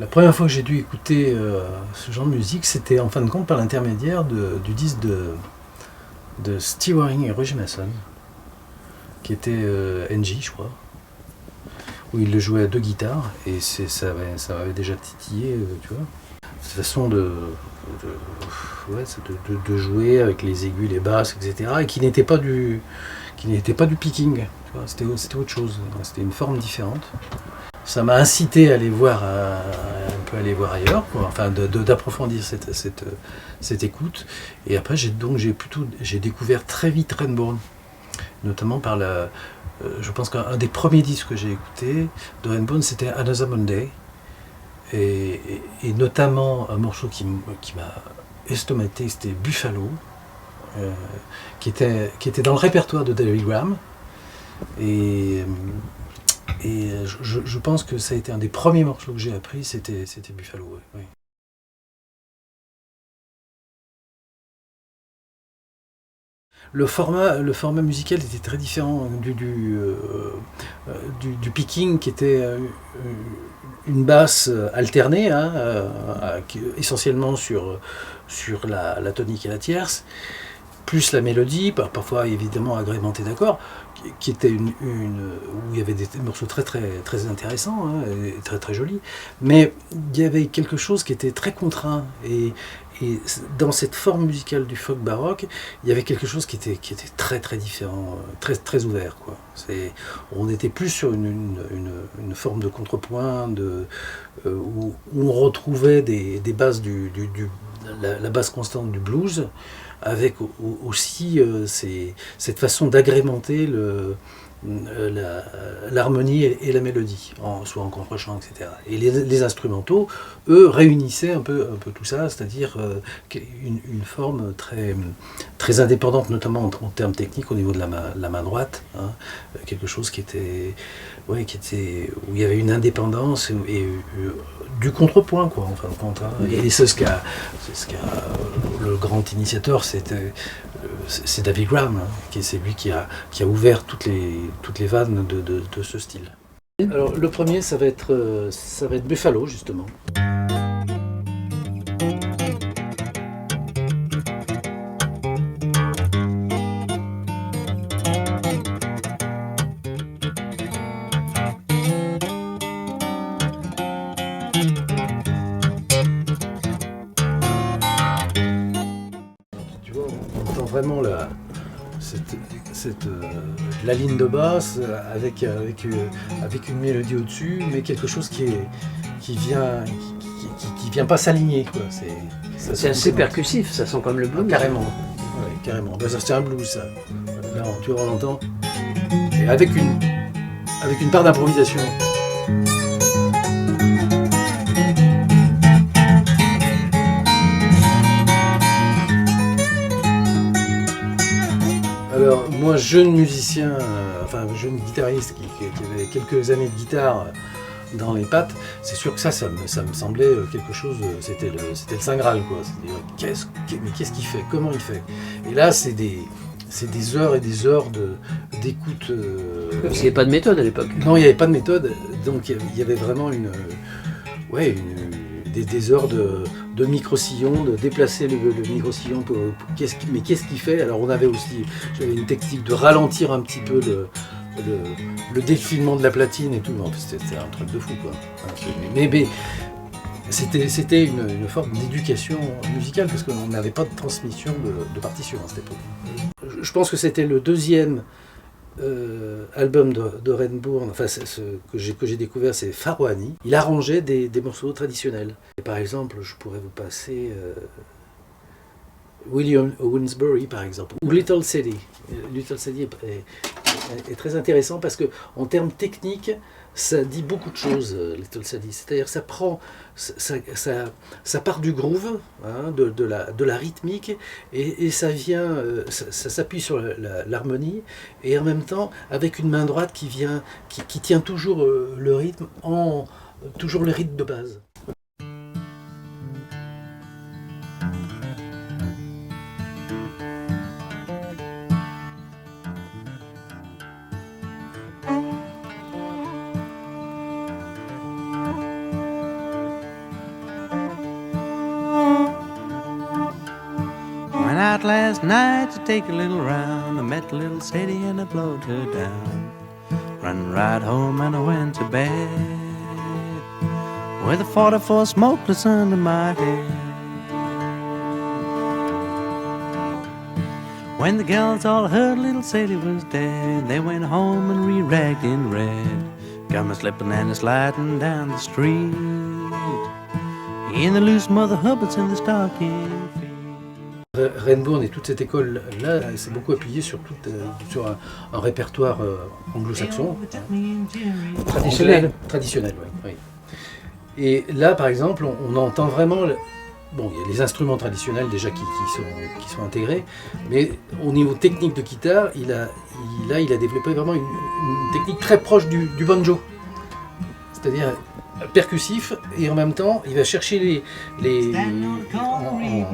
La première fois que j'ai dû écouter ce genre de musique, c'était en fin de compte par l'intermédiaire du disque de Steve Waring et Roger Mason, qui était NG, je crois, où il le jouait à deux guitares, et ça m'avait déjà titillé, tu vois. Cette façon de jouer avec les aigus, les basses, etc., et qui n'était pas du picking, tu vois, c'était autre chose, c'était une forme différente. Ça m'a incité à aller voir, un peu aller voir ailleurs, quoi. Enfin d'approfondir cette écoute. Et après j'ai découvert très vite Rainbow, notamment par je pense qu'un des premiers disques que j'ai écouté de Rainbow, c'était Another Monday, et notamment un morceau qui m'a estomaqué, c'était Buffalo, qui était dans le répertoire de David Graham. Et je pense que ça a été un des premiers morceaux que j'ai appris, c'était Buffalo. Ouais, oui. Le format musical était très différent du picking, qui était une basse alternée, hein, essentiellement sur la tonique et la tierce, plus la mélodie, parfois évidemment agrémentée d'accords, qui était où il y avait des morceaux très très très intéressants, hein, et très très jolis, mais il y avait quelque chose qui était très contraint, et dans cette forme musicale du folk baroque, il y avait quelque chose qui était très très différent, très très ouvert, quoi. On était plus sur une forme de contrepoint, où on retrouvait des bases la base constante du blues, avec aussi cette façon d'agrémenter l'harmonie et la mélodie, soit en contre-champ, etc. Et les instrumentaux, eux, réunissaient un peu tout ça, c'est-à-dire une forme très, très indépendante, notamment en termes techniques, au niveau de la main droite, hein, quelque chose qui était, où il y avait une indépendance et du contrepoint, quoi, en fin de compte, hein. Et c'est ce qu'a le grand initiateur, c'est David Graham, hein, c'est lui qui a ouvert toutes les vannes de ce style. Alors le premier, ça va être Buffalo, justement. Tu vois, on entend vraiment la ligne de basse avec une mélodie au-dessus, mais quelque chose qui vient pas s'aligner, quoi. C'est assez percussif, ça sent comme le blues. Carrément, ouais, carrément. Ben, ça c'est un blues, ça. Là, tu vois, on l'entend. Et avec une part d'improvisation. Alors, moi, jeune musicien, jeune guitariste qui avait quelques années de guitare dans les pattes, c'est sûr que ça me semblait quelque chose, c'était le Saint Graal, quoi. C'est-à-dire, mais qu'est-ce qu'il fait? Comment il fait? Et là, c'est des heures et des heures d'écoute. Parce qu'il n'y avait pas de méthode à l'époque. Non, il n'y avait pas de méthode, donc il y avait vraiment des heures de micro-sillon, de déplacer le micro-sillon mais qu'est-ce qu'il fait? Alors j'avais une technique de ralentir un petit peu le défilement de la platine et tout. C'était un truc de fou, quoi. Mais c'était une forme d'éducation musicale, parce qu'on n'avait pas de transmission de partition à cette époque. Je pense que c'était le deuxième album de Rainbow, enfin ce que j'ai découvert, c'est Farouani. Il arrangeait des morceaux traditionnels. Et par exemple, je pourrais vous passer William Winsbury, par exemple, ou Little City. Little City est très intéressant parce que en termes techniques, ça dit beaucoup de choses, Little Sadie. C'est-à-dire que ça part du groove, hein, de la rythmique, et ça vient, ça s'appuie sur l'harmonie, et en même temps avec une main droite qui tient toujours le rythme, toujours le rythme de base. out last night to take a little round. I met little Sadie and I blowed her down. Run right home and I went to bed with a 44 smokeless under my head. When the gals all heard little Sadie was dead, they went home and re-ragged in red. Got me slipping and sliding down the street in the loose Mother Hubbards in the stocking feet. Renbourn et toute cette école-là s'est beaucoup appuyée sur, sur un répertoire anglo-saxon. Traditionnel, oui. Et là, par exemple, on entend vraiment... Bon, il y a les instruments traditionnels déjà qui sont intégrés, mais au niveau technique de guitare, il a développé vraiment une technique très proche du banjo. C'est-à-dire percussif, et en même temps, il va chercher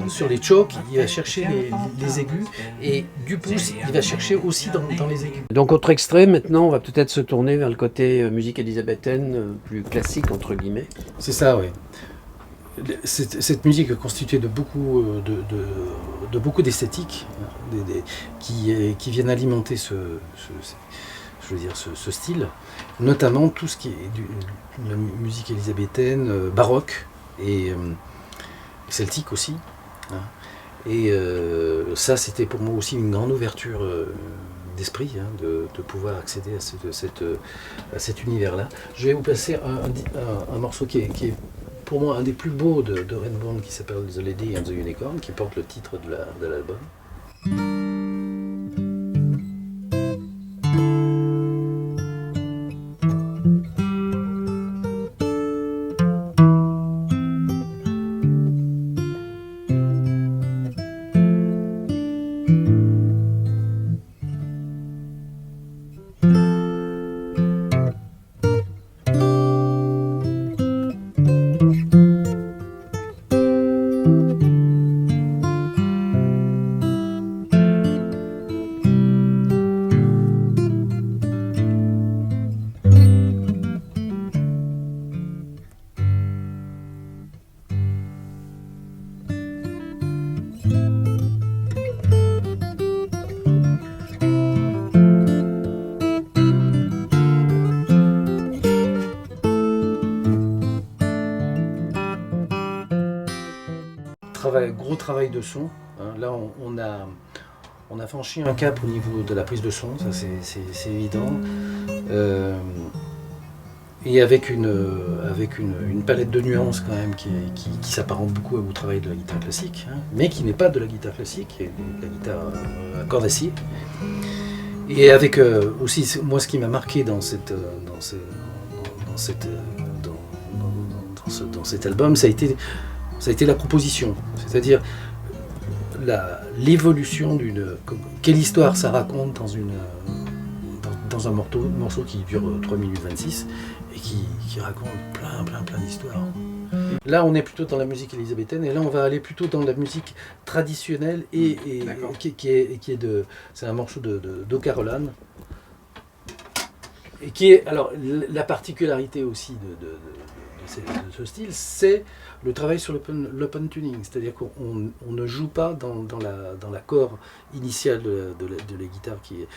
sur les chokes, il va chercher les aigus, et du pouce, il va chercher aussi dans les aigus. Donc autre extrait, maintenant on va peut-être se tourner vers le côté musique élisabéthaine, plus classique entre guillemets. C'est ça, oui. Cette musique est constituée de beaucoup d'esthétiques qui viennent alimenter ce style, notamment tout ce qui est de la musique élisabéthaine, baroque et celtique aussi. Hein. Et ça, c'était pour moi aussi une grande ouverture d'esprit, hein, de pouvoir accéder à cet univers-là. Je vais vous passer un morceau qui est pour moi un des plus beaux de Renbourn, qui s'appelle The Lady and the Unicorn, qui porte le titre de l'album. Gros travail de son. Hein. Là, on a franchi un cap au niveau de la prise de son, ça c'est évident. Et avec une palette de nuances quand même qui s'apparente beaucoup au travail de la guitare classique, hein, mais qui n'est pas de la guitare classique, qui est de la guitare à cordes d'acier. Et avec aussi, moi, ce qui m'a marqué dans cet album, ça a été la composition, c'est-à-dire l'évolution quelle histoire ça raconte dans un morceau qui dure 3 minutes 26 et qui raconte plein d'histoires. Là, on est plutôt dans la musique élisabéthaine, et là, on va aller plutôt dans la musique traditionnelle c'est un morceau de Carolan, et qui est, alors, la particularité aussi de ce style, c'est le travail sur l'open tuning, c'est-à-dire qu'on ne joue pas dans l'accord initial de la guitare qui est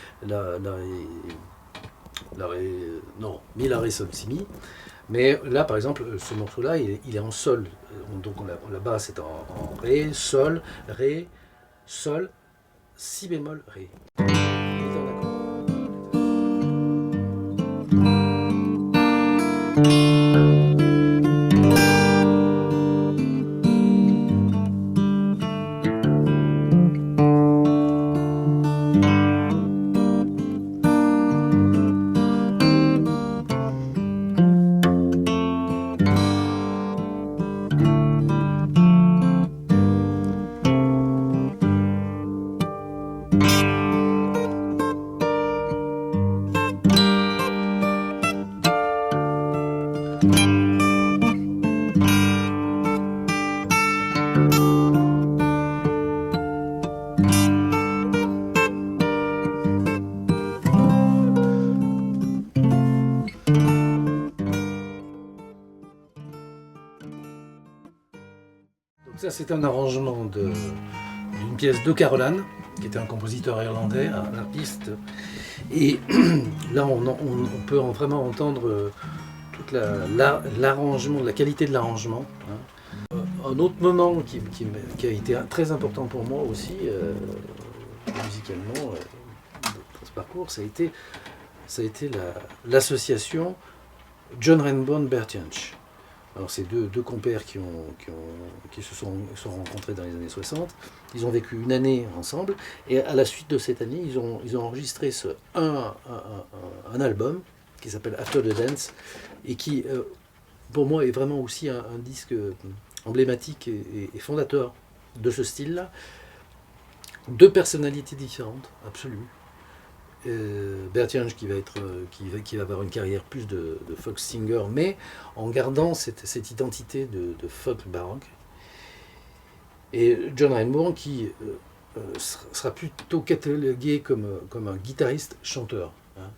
mi, la, ré, sol, si, mi. Mais là, par exemple, ce morceau-là, il est en sol. Donc la basse est en ré, sol, si bémol, ré. Ça, c'est un arrangement d'une pièce de Carolan, qui était un compositeur irlandais, un artiste. Et là, on peut vraiment entendre toute l'arrangement, la qualité de l'arrangement. Hein. Un autre moment qui a été très important pour moi aussi, musicalement, dans ce parcours, ça a été l'association John Renbourn-Bert Jansch. Alors c'est deux compères qui se sont rencontrés dans les années 60. Ils ont vécu une année ensemble et à la suite de cette année, ils ont enregistré un album qui s'appelle After the Dance et qui, pour moi, est vraiment aussi un disque emblématique et fondateur de ce style-là. Deux personnalités différentes, absolument. Bert Jansch qui va avoir une carrière plus de folk singer, mais en gardant cette identité de folk baroque. Et John Renbourn qui sera plutôt catalogué comme un guitariste chanteur. Hein.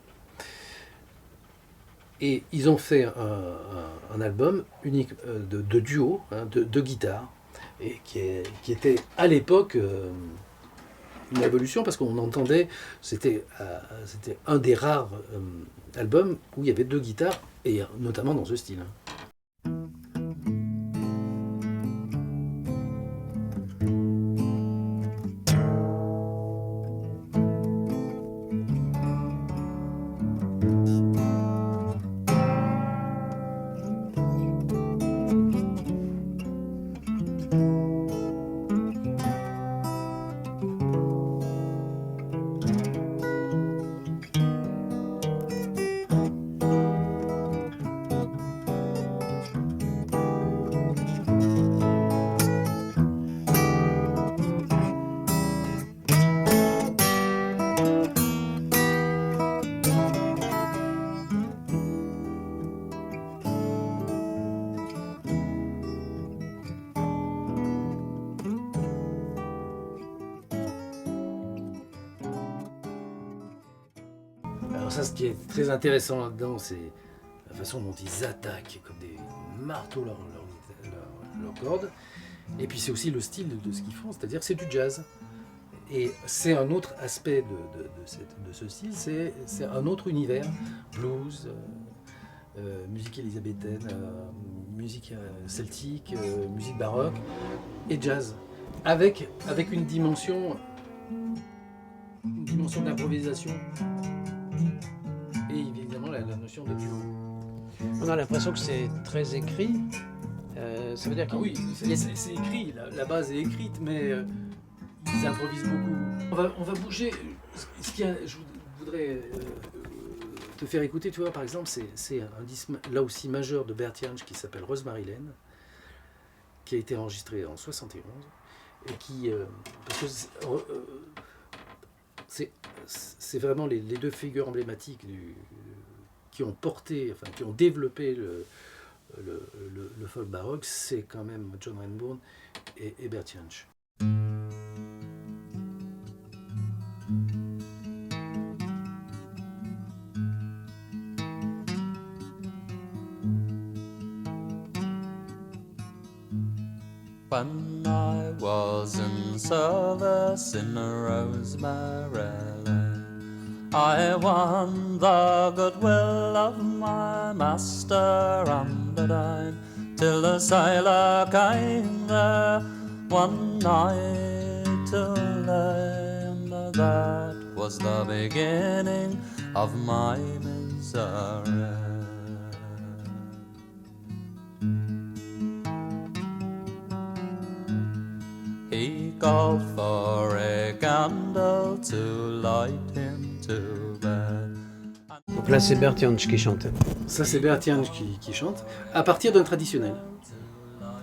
Et ils ont fait un album unique de duo, hein, de guitare, et qui était à l'époque une évolution parce qu'on entendait, c'était un des rares albums où il y avait deux guitares, et notamment dans ce style. Alors ça, ce qui est très intéressant là-dedans, c'est la façon dont ils attaquent comme des marteaux leurs cordes. Et puis c'est aussi le style de ce qu'ils font, c'est-à-dire que c'est du jazz. Et c'est un autre aspect de ce style, c'est un autre univers, blues, musique élisabéthaine, musique celtique, musique baroque et jazz, avec une dimension d'improvisation et évidemment la notion de duo. On a l'impression que c'est très écrit. Ça veut dire qu'il oui, c'est écrit, la base est écrite, mais ils improvisent beaucoup. On va bouger. Je voudrais te faire écouter, tu vois, par exemple, c'est un disque là aussi majeur de Bert Jansch qui s'appelle Rosemary Lane, qui a été enregistré en 71 et qui parce que c'est vraiment les deux figures emblématiques qui ont porté, enfin qui ont développé le folk baroque, c'est quand même John Renbourn et Bert Jansch. When I was in service in Rosemary Lane, I won the goodwill of my master and the dame, till the sailor came there one night to land. That was the beginning of my misery. He called for a candle to light him to bed. Donc là, c'est Bert Jansch qui chante. Ça, c'est Bert Jansch qui chante, à partir d'un traditionnel.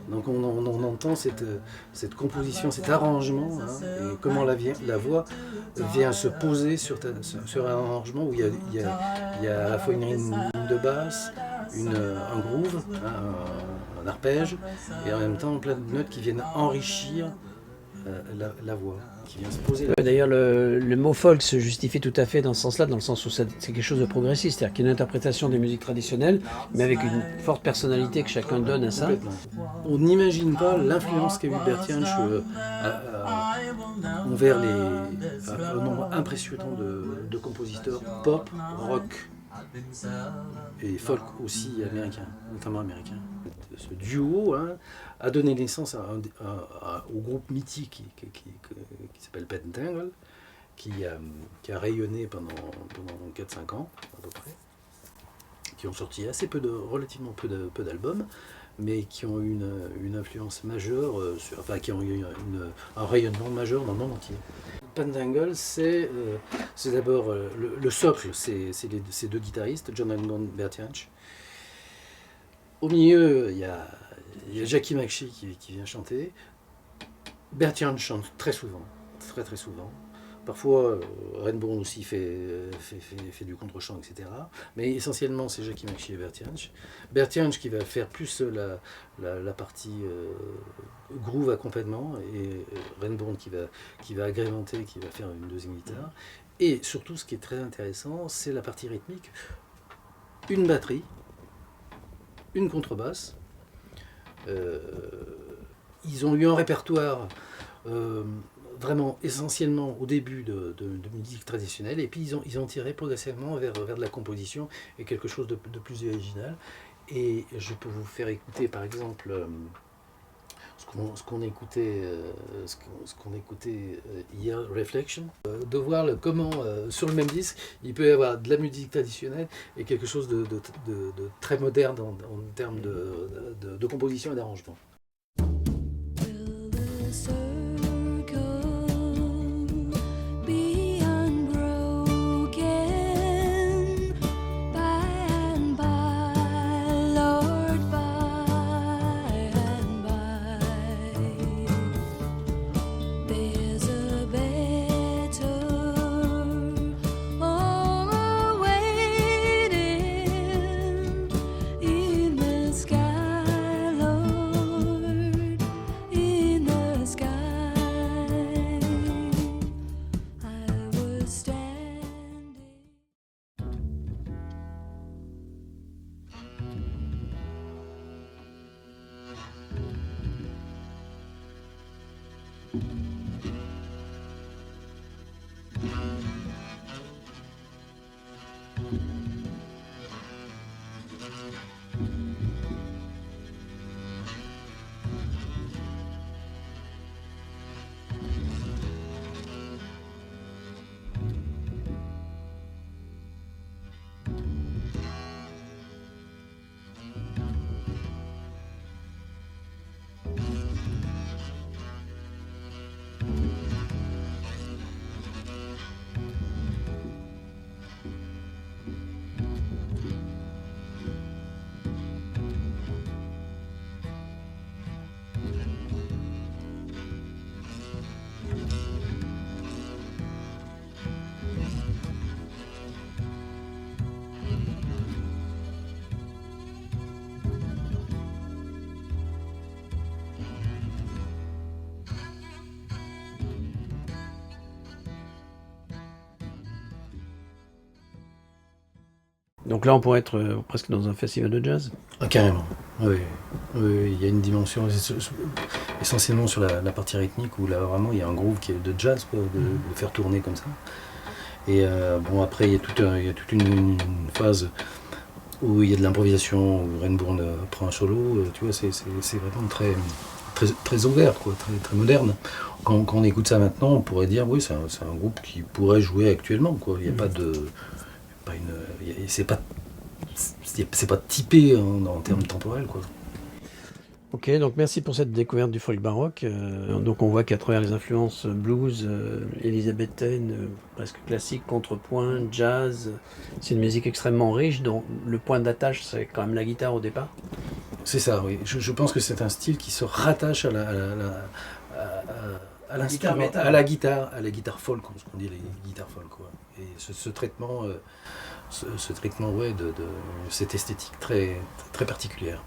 Donc on entend cette composition, cet arrangement, hein, et comment la voix vient se poser sur un arrangement où il y a à la fois une ligne de basse, un groove, un arpège, et en même temps plein de notes qui viennent enrichir la voix, qui vient se poser. D'ailleurs, le mot folk se justifie tout à fait dans ce sens-là, dans le sens où c'est quelque chose de progressiste, c'est-à-dire qu'il y a une interprétation des musiques traditionnelles, mais avec une forte personnalité que chacun donne à ça. On n'imagine pas l'influence qu'a eu Bert Jansch envers un nombre impressionnant de compositeurs pop, rock et folk aussi américains, notamment américains. Ce duo a donné naissance au groupe mythique qui s'appelle Pentangle, qui a rayonné pendant 4-5 ans à peu près, qui ont sorti relativement peu d'albums, mais qui ont eu une influence majeure, qui ont eu un rayonnement majeur dans le monde entier. Pentangle, c'est d'abord le socle, c'est ces deux guitaristes, John and Bert Jansch. Au milieu, il y a Jackie McShee qui vient chanter. Bert Jansch chante très souvent, très souvent. Parfois, Renbourn aussi fait du contre-chant, etc. Mais essentiellement, c'est Jackie McShee et Bert Jansch. Bert Jansch qui va faire plus la partie groove accompagnement, et Renbourn qui va agrémenter, qui va faire une deuxième guitare. Et surtout, ce qui est très intéressant, c'est la partie rythmique. Une batterie, une contrebasse. Ils ont eu un répertoire vraiment essentiellement au début de musique traditionnelle, et puis ils ont tiré progressivement vers de la composition et quelque chose de plus original. Et je peux vous faire écouter par exemple ce qu'on écoutait hier, Reflection, de voir comment sur le même disque il peut y avoir de la musique traditionnelle et quelque chose de très moderne en termes de composition et d'arrangement. Donc là, on pourrait être presque dans un festival de jazz. Ah, carrément, oui. Il y a une dimension essentiellement sur la partie rythmique où là vraiment il y a un groove qui est de jazz, quoi, de faire tourner comme ça. Et bon, après il y a toute une phase où il y a de l'improvisation, où Renbourn prend un solo, tu vois, c'est vraiment très ouvert, quoi, très moderne. Quand on écoute ça maintenant, on pourrait dire oui, c'est un groupe qui pourrait jouer actuellement, quoi. Il n'y a pas de... c'est pas typé en termes temporels, quoi. Ok, donc merci pour cette découverte du folk baroque. Donc on voit qu'à travers les influences blues, élisabéthaine, presque classique, contrepoint, jazz, c'est une musique extrêmement riche dont le point d'attache c'est quand même la guitare au départ. C'est ça, oui. Je pense que c'est un style qui se rattache à l'instrument, à la guitare folk, ce qu'on dit les guitares folk, quoi. Et ce traitement, ouais, de cette esthétique très particulière.